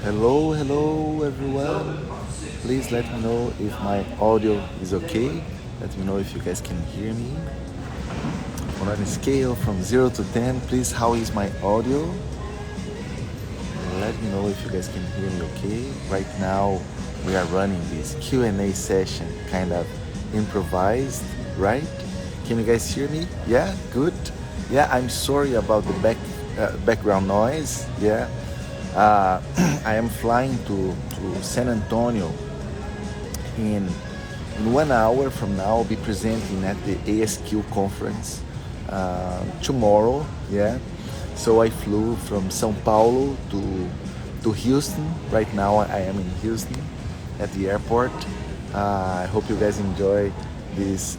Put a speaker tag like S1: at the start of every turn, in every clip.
S1: Hello everyone. Please let me know if my audio is okay. Let me know if you guys can hear me. On a scale from 0 to 10, please, how is my audio? Let me know if you guys can hear me okay. Right now, we are running this Q&A session, kind of improvised, right? Can you guys hear me? Yeah, good. Yeah, I'm sorry about the background noise. Yeah, I am flying to San Antonio in 1 hour from now. I'll be presenting at the ASQ conference tomorrow. Yeah, so I flew from São Paulo to Houston. Right now I am in Houston at the airport. I hope you guys enjoy this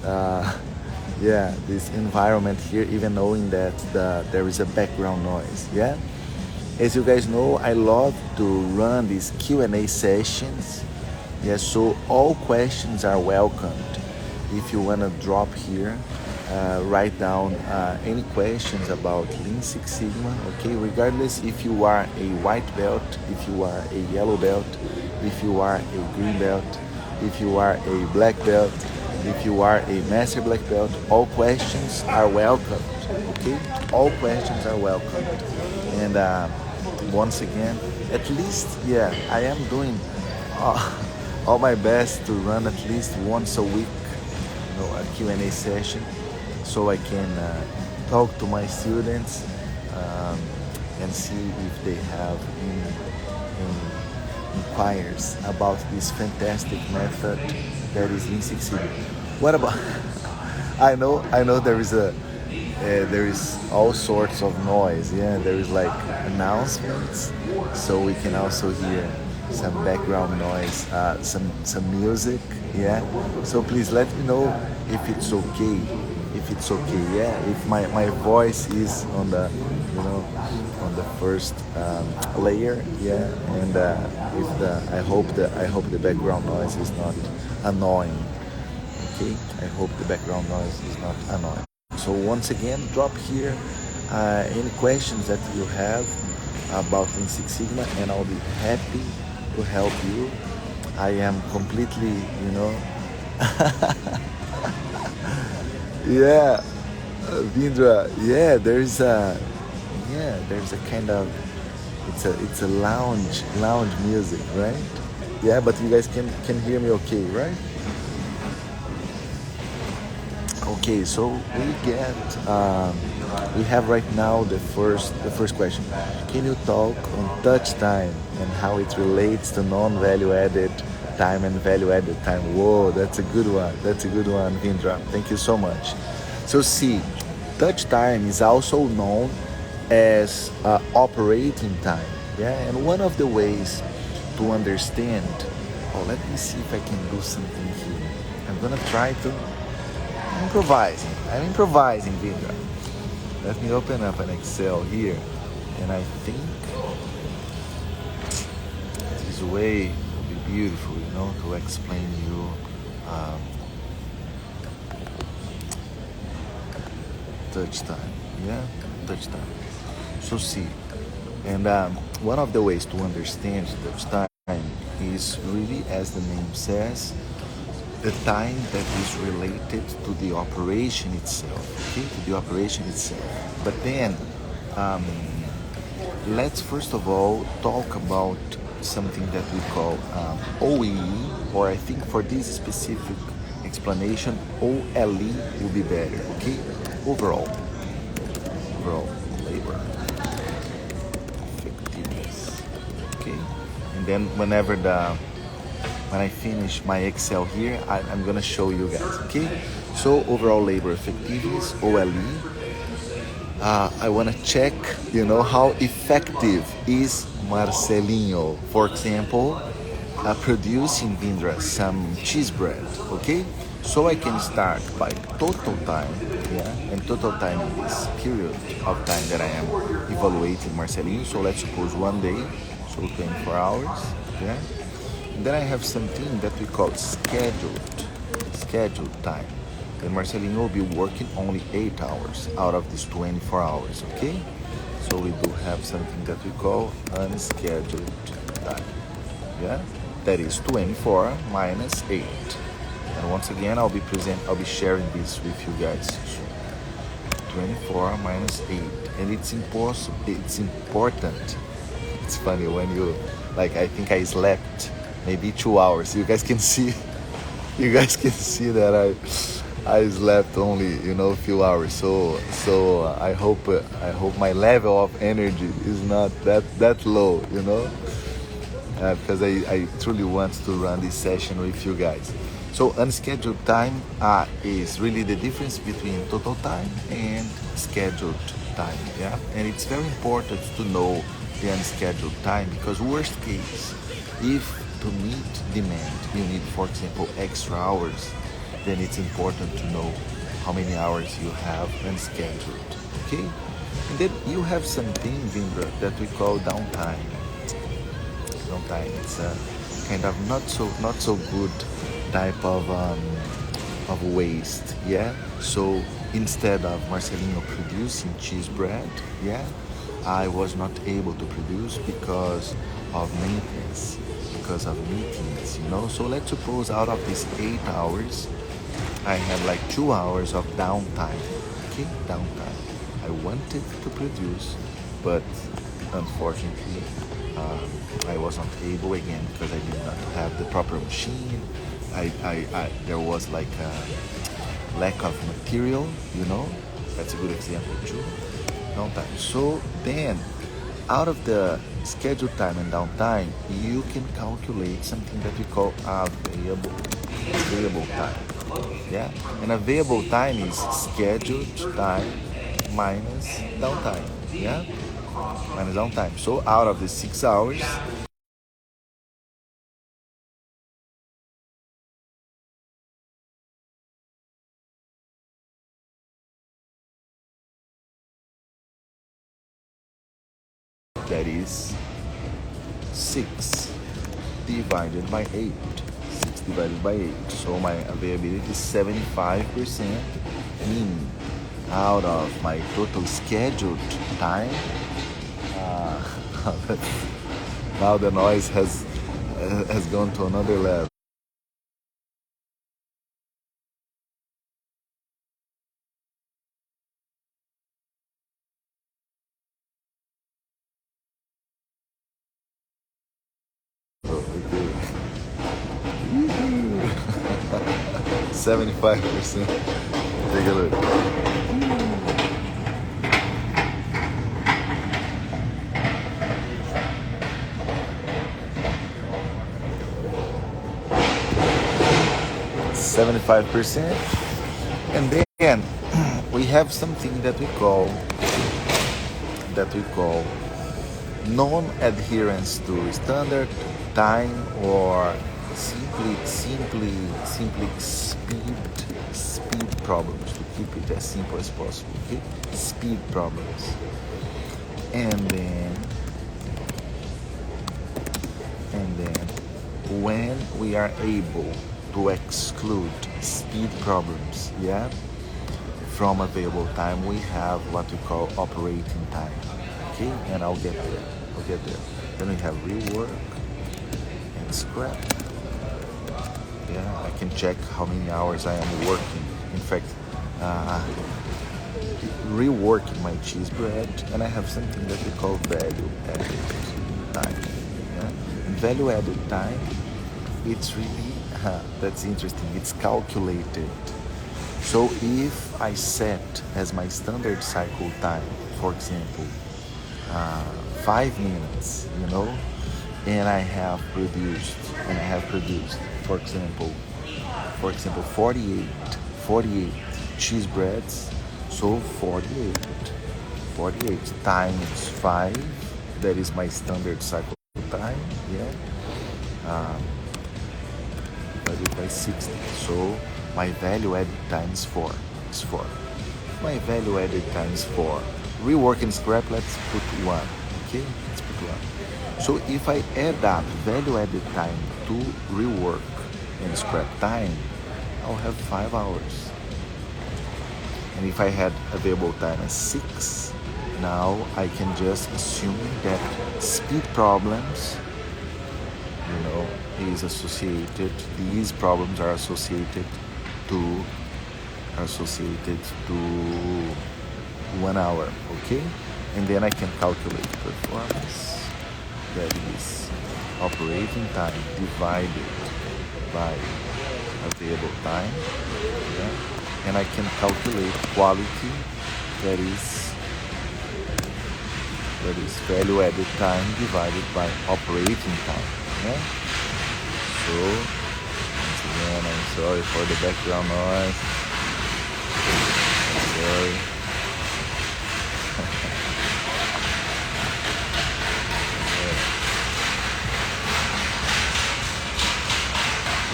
S1: this environment here, even knowing that there is a background noise. Yeah, as you guys know, I love to run these Q&A sessions. Yeah, so all questions are welcomed. If you want to drop here, write down any questions about Lean Six Sigma, okay? Regardless if you are a white belt, if you are a yellow belt, if you are a green belt, if you are a black belt, if you are a master black belt, all questions are welcomed, okay? All questions are welcomed. And once again, at least, yeah, I am doing all my best to run at least once a week, a Q&A session, so I can talk to my students and see if they have any inquiries about this fantastic method that is Lean Six Sigma. What about? I know there is all sorts of noise. Yeah, there is like announcements, so we can also hear some background noise, some music. Yeah, so please let me know if it's okay. If it's okay, yeah. If my voice is on the on the first layer, yeah. And if I hope the background noise is not annoying. Okay, I hope the background noise is not annoying. So once again, drop here any questions that you have about Lean Six Sigma, and I'll be happy to help you. I am completely, yeah, Vindra. Yeah, there's a kind of it's a lounge music, right? Yeah, but you guys can hear me okay, right? Okay, so we have right now the first question. Can you talk on touch time and how it relates to non-value added time and value added time? Whoa, that's a good one. That's a good one, Vindra. Thank you so much. So see, touch time is also known as operating time. Yeah, and one of the ways to understand. Oh, let me see if I can do something here. I'm gonna try to. I'm improvising, Vindra. Let me open up an Excel here, and I think this way will be beautiful, to explain you touch time. Yeah, touch time. So see, and one of the ways to understand touch time is really, as the name says, the time that is related to the operation itself, okay? To the operation itself. But then, let's first of all talk about something that we call OEE, or I think for this specific explanation, OLE will be better, okay? Overall labor effectiveness, okay? And then when I finish my Excel here, I'm gonna show you guys, okay? So overall labor effectiveness, OLE. I wanna check, how effective is Marcelinho, for example, producing Vindra some cheese bread, okay? So I can start by total time, yeah, and total time in this period of time that I am evaluating Marcelinho. So let's suppose 1 day, so 24 hours, yeah. Then I have something that we call scheduled time. Then Marcelinho will be working only 8 hours out of these 24 hours, okay? So we do have something that we call unscheduled time. Yeah, that is 24 minus 8. And once again, I'll be sharing this with you guys soon. 24 minus 8, and it's impossible. It's important. It's funny when you, like, I think I slept maybe 2 hours. You guys can see, that I slept only a few hours. So I hope my level of energy is not that low. Because I truly want to run this session with you guys. So unscheduled time is really the difference between total time and scheduled time, yeah? And it's very important to know the unscheduled time, because worst case, if to meet demand you need, for example, extra hours, then it's important to know how many hours you have unscheduled, okay? And then you have something, Vindra, that we call downtime. Downtime, it's a kind of not so good type of waste, yeah. So instead of Marcelino producing cheese bread, yeah, I was not able to produce because of maintenance, because of meetings, So let's suppose out of these 8 hours, I had like 2 hours of downtime, okay, downtime. I wanted to produce, but unfortunately, I wasn't able again because I did not have the proper machine. There was like a lack of material, That's a good example too. Downtime. So then, out of the scheduled time and downtime, you can calculate something that we call available time. Yeah, and available time is scheduled time minus downtime. Yeah, minus downtime. So out of the 6 hours, that is 6 divided by 8. 6 divided by 8. So my availability is 75%, meaning out of my total scheduled time, now the noise has gone to another level. Okay. 75%. Take a look. %, and then we have something that we call non-adherence to standard time, or simply speed problems, to keep it as simple as possible. Okay, speed problems, and then when we are able to exclude speed problems, yeah, from available time, we have what we call operating time. Okay, and I'll get there. Then we have rework and scrap. Yeah, I can check how many hours I am working. In fact, reworking my cheese bread, and I have something that we call value added time. Yeah? And value added time, it's really, that's interesting, it's calculated. So if I set as my standard cycle time, for example, 5 minutes, and I have produced, for example, 48 cheese breads. So 48 times 5, that is my standard cycle time, yeah, divided by 60. So my value added time is 4. My value added time is 4. Rework and scrap, let's put 1. Okay, let's put 1. So if I add up value added time to rework and scrap time, I'll have 5 hours. And if I had available time as 6, now I can just assume that speed problems is associated, these problems are to associated to 1 hour, okay? And then I can calculate performance, that is operating time divided by available time, yeah? And I can calculate quality, that is value added time divided by operating time, yeah? So, once again, I'm sorry for the background noise. Sorry.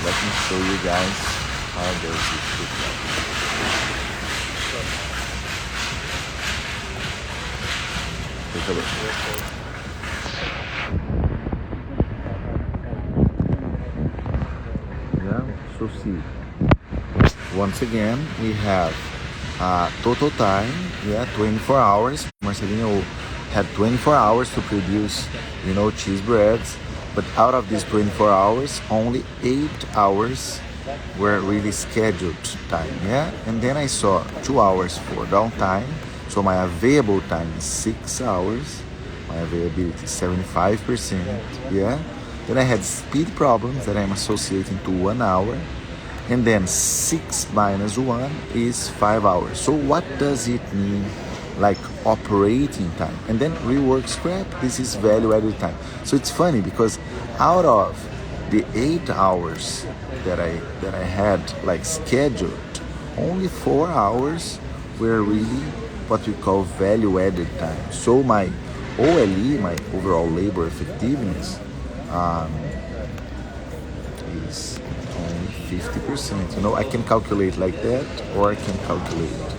S1: Let me show you guys how does it look like. Take a look. Yeah, so see. Once again, we have total time, 24 hours. Marcelino had 24 hours to produce, cheese breads. But out of these 24 hours, only 8 hours were really scheduled time, yeah? And then I saw 2 hours for downtime. So my available time is 6 hours. My availability is 75%, yeah? Then I had speed problems that I'm associating to 1 hour. And then 6 minus 1 is 5 hours. So what does it mean, like operating time? And then rework scrap, this is value added time. So it's funny because out of the 8 hours that I had like scheduled, only 4 hours were really what we call value added time. So my OLE, my overall labor effectiveness, is only 50%. I can calculate like that, or I can calculate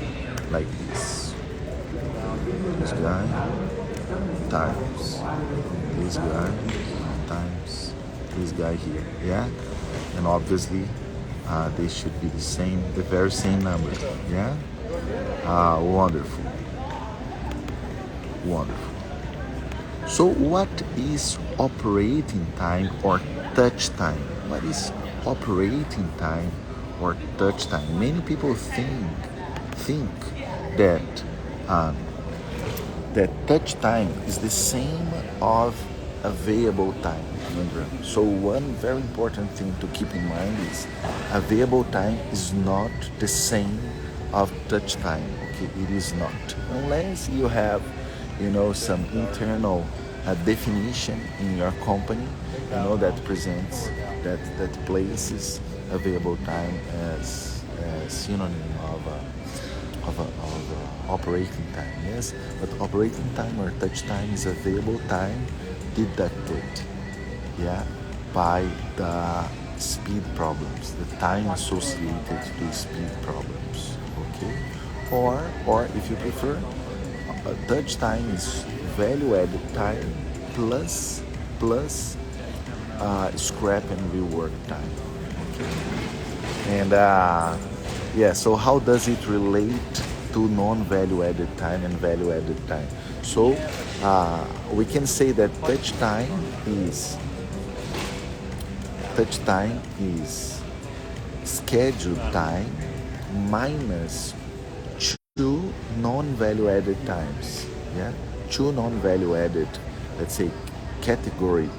S1: like this. This guy times this guy times this guy here, yeah? And obviously, they should be the very same number, yeah? Wonderful. So what is operating time or touch time? What is operating time or touch time? Many people think that that touch time is the same of available time. So one very important thing to keep in mind is available time is not the same of touch time. Okay, it is not, unless you have some internal definition in your company, that presents that places available time as synonym of operating time, yes. But operating time or touch time is available time deducted, by the speed problems, the time associated to speed problems, okay. Or if you prefer, touch time is value added time plus scrap and rework time, okay. And so how does it relate to non-value added time and value added time? So we can say that touch time is scheduled time minus 2 non-value added times, two non-value added, let's say, categories,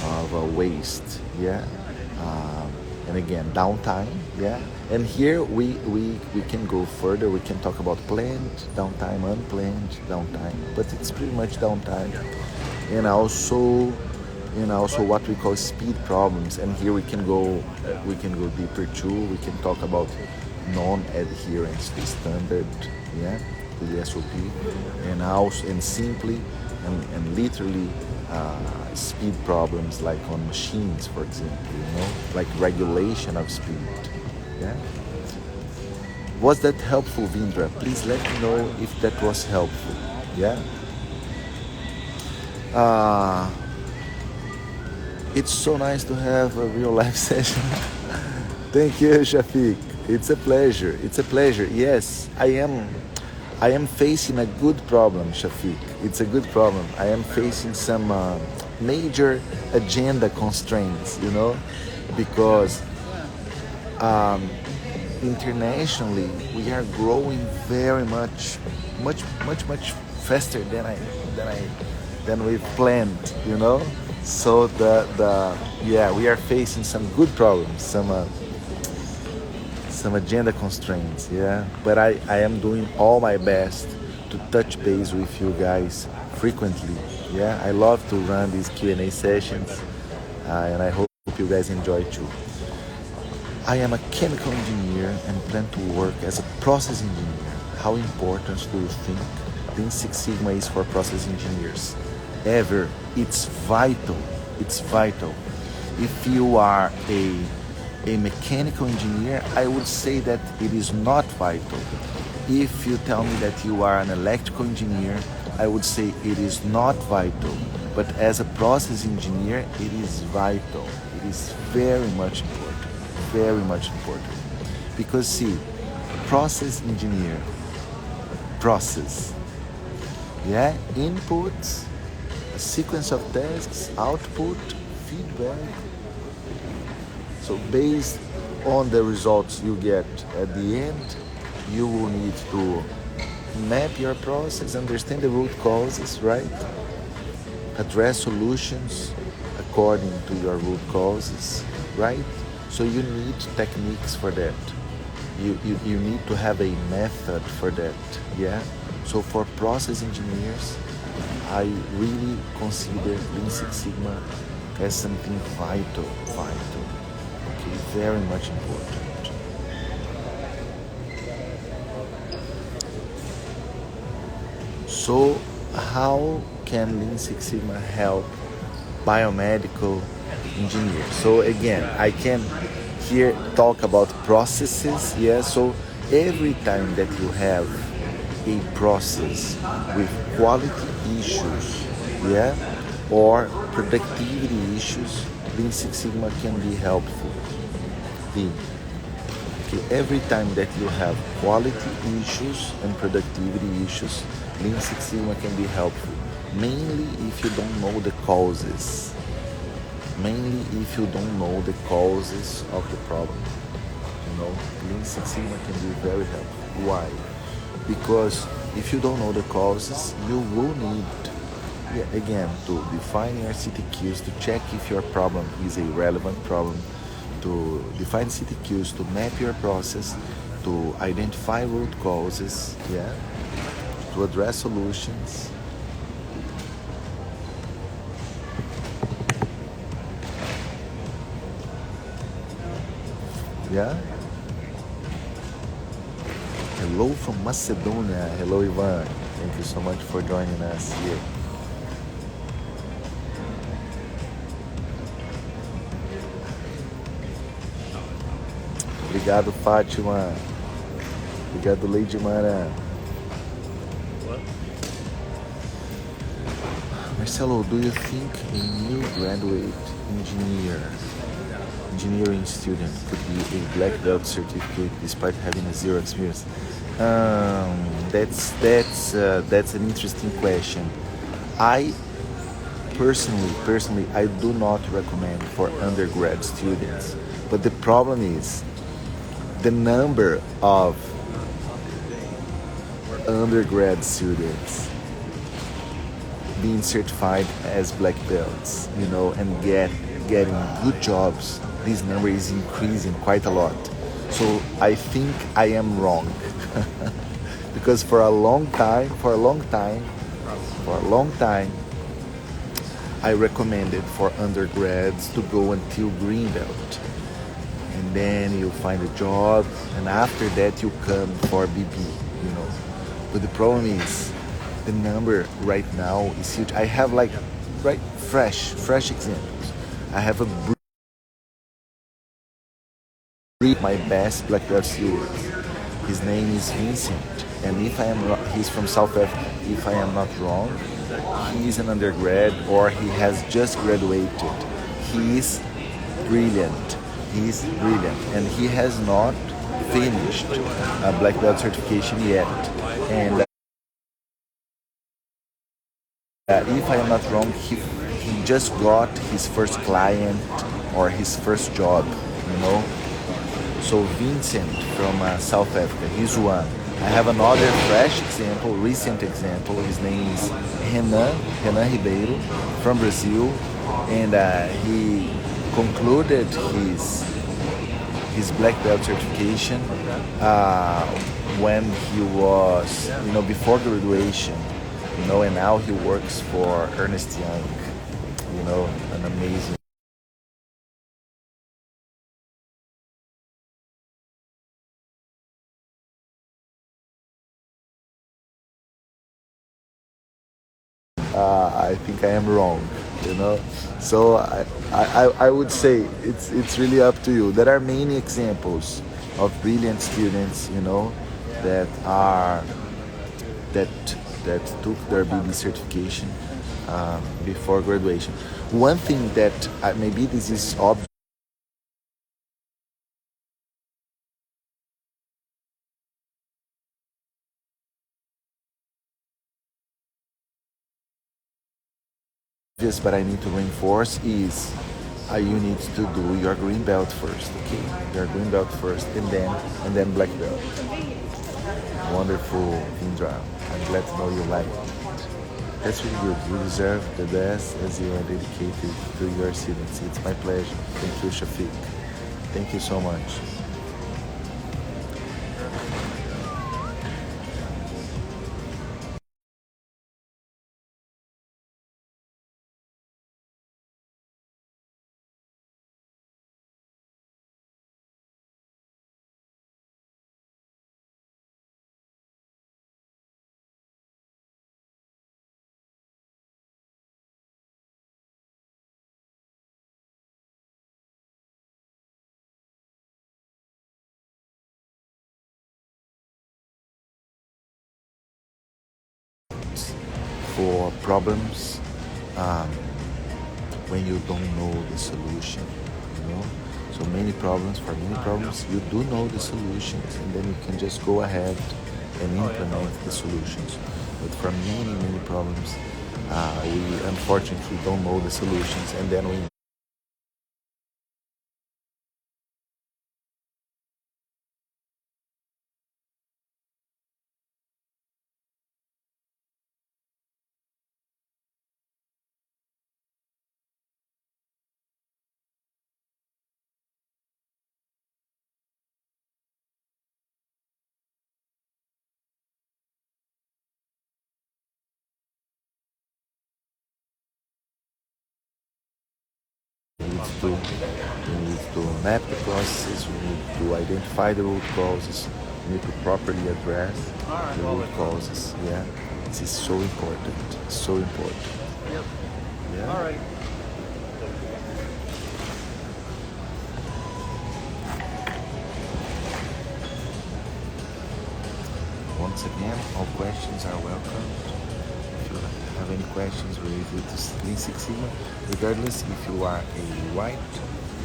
S1: of a waste, and again, downtime, and here we can go further. We can talk about planned downtime, unplanned downtime, but it's pretty much downtime, and also what we call speed problems. And here we can go deeper too. We can talk about non-adherence to standard, to the SOP, and simply and literally speed problems like on machines, for example, like regulation of speed. Was that helpful, Vindra? Please let me know if that was helpful. It's so nice to have a real life session. Thank you, Shafiq. It's a pleasure. Yes, I I am facing a good problem, Shafiq. It's a good problem. I am facing some major agenda constraints, because internationally we are growing very much faster than we've planned, So we are facing some good problems, some agenda constraints, yeah. But I am doing all my best to touch base with you guys frequently, yeah. I love to run these Q&A sessions, and I hope you guys enjoy too. I am a chemical engineer and plan to work as a process engineer. How important do you think Lean Six Sigma is for process engineers? Ever, it's vital. It's vital. If you are a mechanical engineer, I would say that it is not vital. If you tell me that you are an electrical engineer, I would say it is not vital. But as a process engineer, it is vital. It is very much important. Very much important. Because see, process engineer, process, yeah, inputs, a sequence of tasks, output, feedback. So based on the results you get at the end, you will need to map your process, understand the root causes, right? Address solutions according to your root causes, right? So you need techniques for that. You need to have a method for that, yeah? So for process engineers, I really consider Lean Six Sigma as something vital. Okay, very much important. So how can Lean Six Sigma help biomedical engineers? So again, I can here talk about processes, yeah? So every time that you have a process with quality issues, yeah, or productivity issues, Lean Six Sigma can be helpful. Okay, every time that you have quality issues and productivity issues, Lean Six Sigma can be helpful. Mainly if you don't know the causes. Mainly if you don't know the causes of the problem. Lean Six Sigma can be very helpful. Why? Because if you don't know the causes, you will need, again, to define your CTQs, to check if your problem is a relevant problem, to define CTQs, to map your process, to identify root causes, yeah, to address solutions. Yeah. Hello from Macedonia. Hello, Ivan. Thank you so much for joining us here. Obrigado, Fátima. Obrigado, Lady Mara. Marcelo, do you think a new graduate engineering student could be a black belt certificate despite having a zero experience? That's an interesting question. I personally, I do not recommend for undergrad students. But the problem is the number of undergrad students being certified as black belts, and getting good jobs. This number is increasing quite a lot. So I think I am wrong. Because for a long time, I recommended for undergrads to go until green belt. And then you find a job, and after that you come for BB, But the problem is, the number right now is huge. I have fresh examples. I have my best black belt student. His name is Vincent, and he's from South Africa. If I am not wrong, he is an undergrad or he has just graduated. He is brilliant. And he has not finished a black belt certification yet. And If I am not wrong, he just got his first client or his first job, you know. So Vincent from South Africa, he's one. I have another fresh example, recent example. His name is Renan Ribeiro from Brazil, and he concluded his black belt certification uh, when he was, before graduation, and now he works for Ernest Young, an amazing. I think I am wrong, you know. So I would say it's really up to you. There are many examples of brilliant students, that are that that took their BB certification before graduation. One thing that maybe this is obvious but I need to reinforce is you need to do your green belt first, okay? Your green belt first, and then black belt. Wonderful, Indra. I'm glad to know you like it. That's really good. You deserve the best as you are dedicated to your students. It's my pleasure. Thank you, Shafiq. Thank you so much. For problems, um, when you don't know the solution, you know. So for many problems, you do know the solutions, and then you can just go ahead and implement the solutions. But for many, many problems, we unfortunately don't know the solutions, and then we we need to map the processes. We need to identify the root causes. We need to properly address the root causes. Yeah, this is so important. So important. Yeah. Once again, all questions are welcome. If you have any questions related to Lean Six Sigma, regardless if you are a white,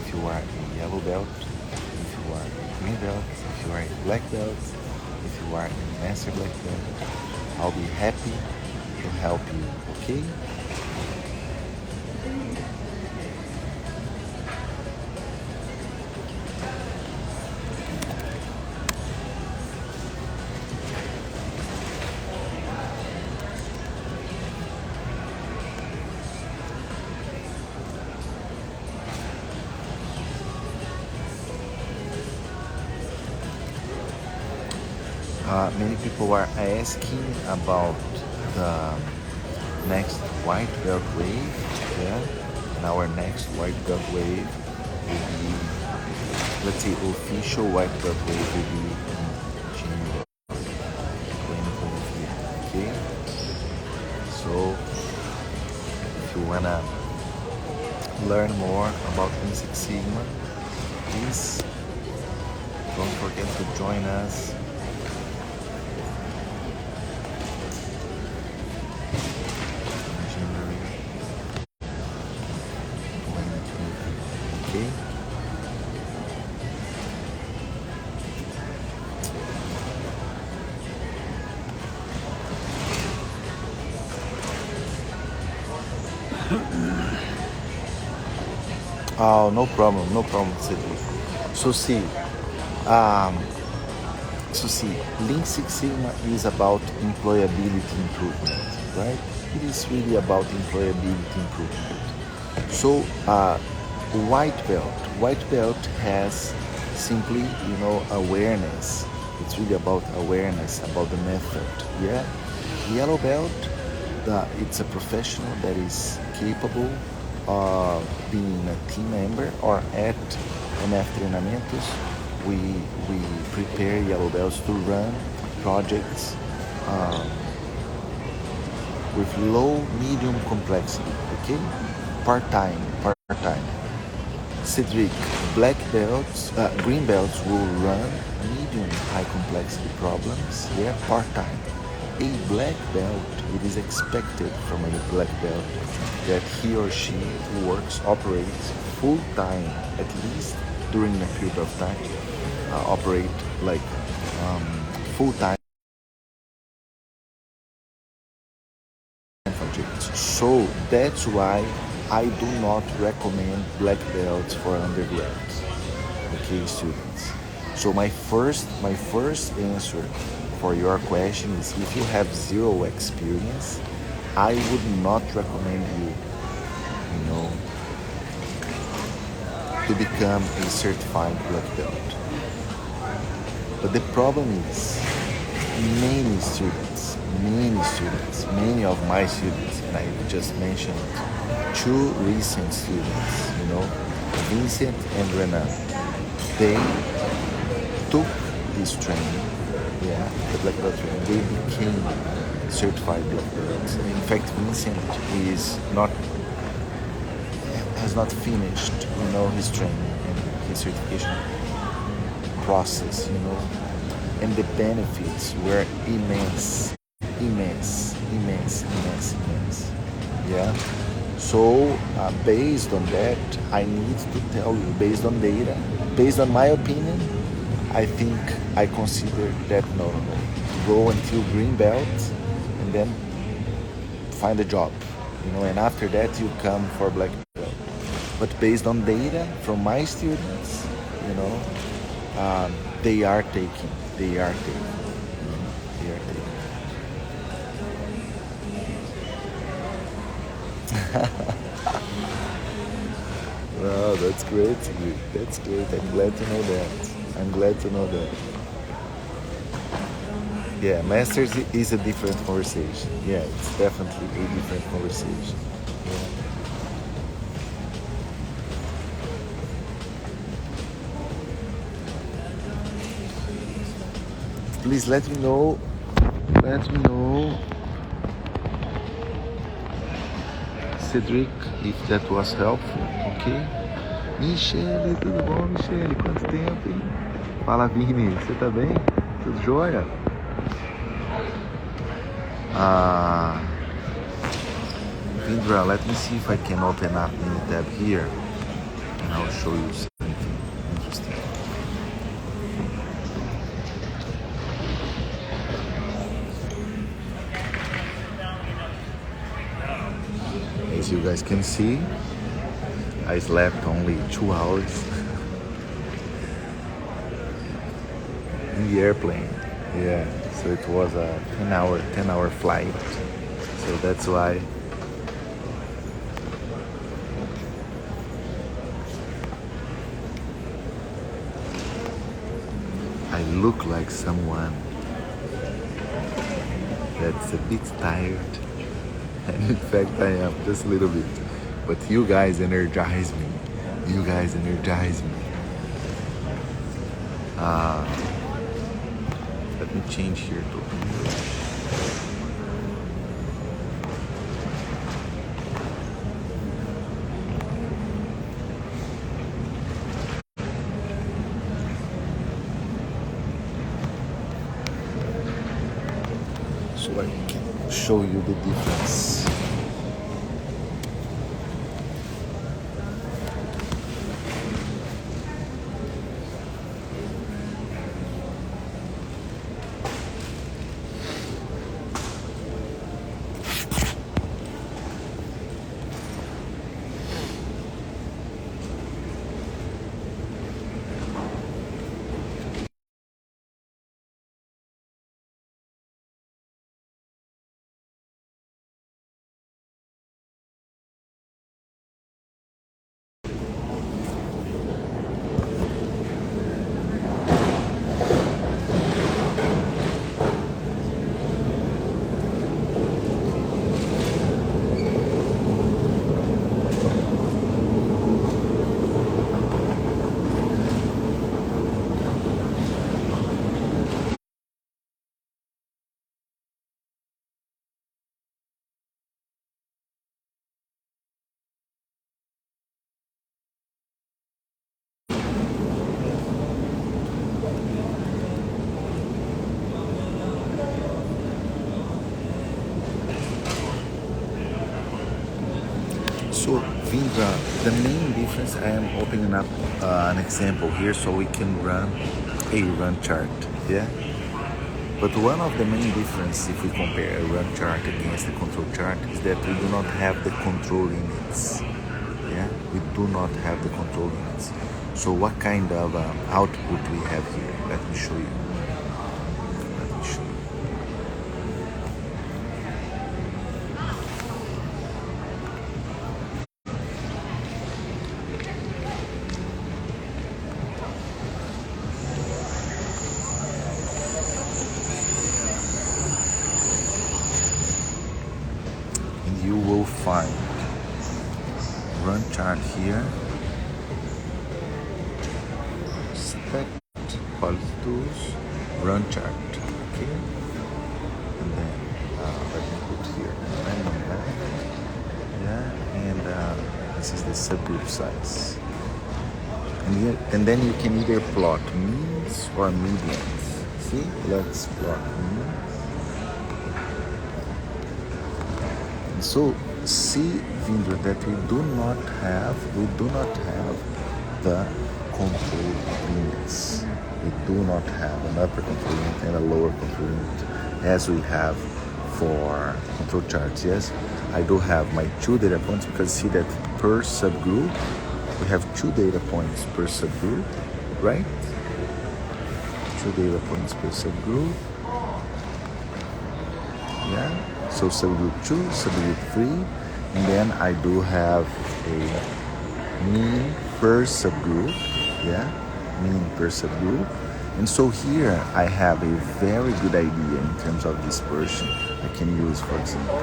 S1: if you are a yellow belt, if you are a green belt, if you are a black belt, if you are a master black belt, I'll be happy to help you, okay? Many people are asking about the next white belt wave. Yeah, and our next white belt wave will be, let's say, official white belt wave will be in January 2023. Okay, so if you wanna learn more about Lean Six Sigma, please don't forget to join us. Okay. Oh, no problem, Cedric. So see, um, so see, Lean Six Sigma is about employability improvement, right? It is really about employability improvement. So, white belt has simply, awareness. It's really about awareness about the method. Yeah, yellow belt, it's a professional that is capable of being a team member or at MF treinamentos. We prepare yellow belts to run projects um, with low, medium complexity. Okay, part-time. Cedric, green belts will run medium high complexity problems, yeah, part-time. A black belt, it is expected from a black belt that he or she operates full-time, at least during a period of time, operate like um, full-time projects. So that's why I do not recommend black belts for undergrads. Okay, students. So my first answer for your question is if you have zero experience, I would not recommend you, you know, to become a certified black belt. But the problem is many of my students, and I just mentioned two recent students, Vincent and Renan, they took this training, yeah, the black belt training. They became certified black belts. In fact, Vincent is not has not finished, his training and his certification process, and the benefits were immense, immense. Yeah. So based on that, I need to tell you, based on data, based on my opinion, I think I consider that normal. Go until green belt and then find a job, and after that you come for black belt. But based on data from my students, you know, they are taking, they are taking, they are taking. Wow, that's great. That's great. I'm glad to know that. I'm glad to know that. Yeah, masters is a different conversation. Yeah, it's definitely a different conversation. Yeah. Please let me know. Let me know, Cedric, if that was helpful. Okay? Michele, tudo bom, Michele? Quanto tempo, hein? Fala, Vini. Você tá bem? Tudo jóia? Vindra, let me see if I can open up new tab here and I'll show you something interesting. As you guys can see, I slept only 2 hours in the airplane. Yeah, so it was a 10-hour flight. So that's why I look like someone that's a bit tired. And in fact, I am just a little bit. But you guys energize me. You guys energize me. Let me change here to English. So I can show you the difference. So Vindra, the main difference, I am opening up an example here so we can run a run chart, yeah? But one of the main differences if we compare a run chart against the control chart is that we do not have the control limits, yeah? We do not have the control limits. So what kind of output we have here? Let me show you. Let me show you. And you will find run chart here, select quality tools, run chart, okay, and then let me put here random method, yeah, and this is the subgroup size, and then you can either plot means or medians. See, let's plot means. So see, Vindra, that we do not have the control limits. We do not have an upper control limit and a lower control limit as we have for control charts. Yes, I do have my 2 data points because see that per subgroup we have 2 data points per subgroup, right? 2 data points per subgroup. Yeah, so subgroup 2, subgroup 3, and then I do have a mean per subgroup, yeah, mean per subgroup. And so here I have a very good idea in terms of dispersion. I can use, for example,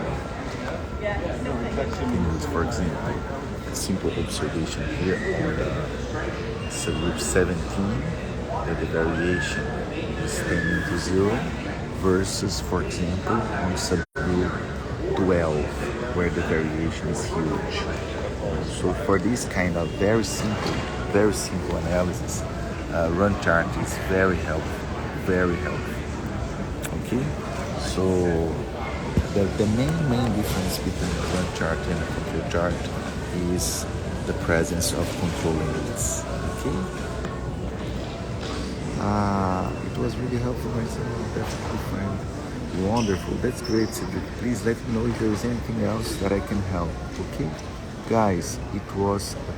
S1: a simple observation here on the subgroup 17, that the variation is tending to 0, versus, for example, on subgroup 12, where the variation is huge. So for this kind of very simple analysis, run chart is very helpful, very helpful. Okay, so the main difference between a run chart and a control chart is the presence of control limits. Okay. It was really helpful, Marcelo. Definitely find wonderful. That's great, Cedric. Please let me know if there is anything else that I can help. Okay, guys, it was a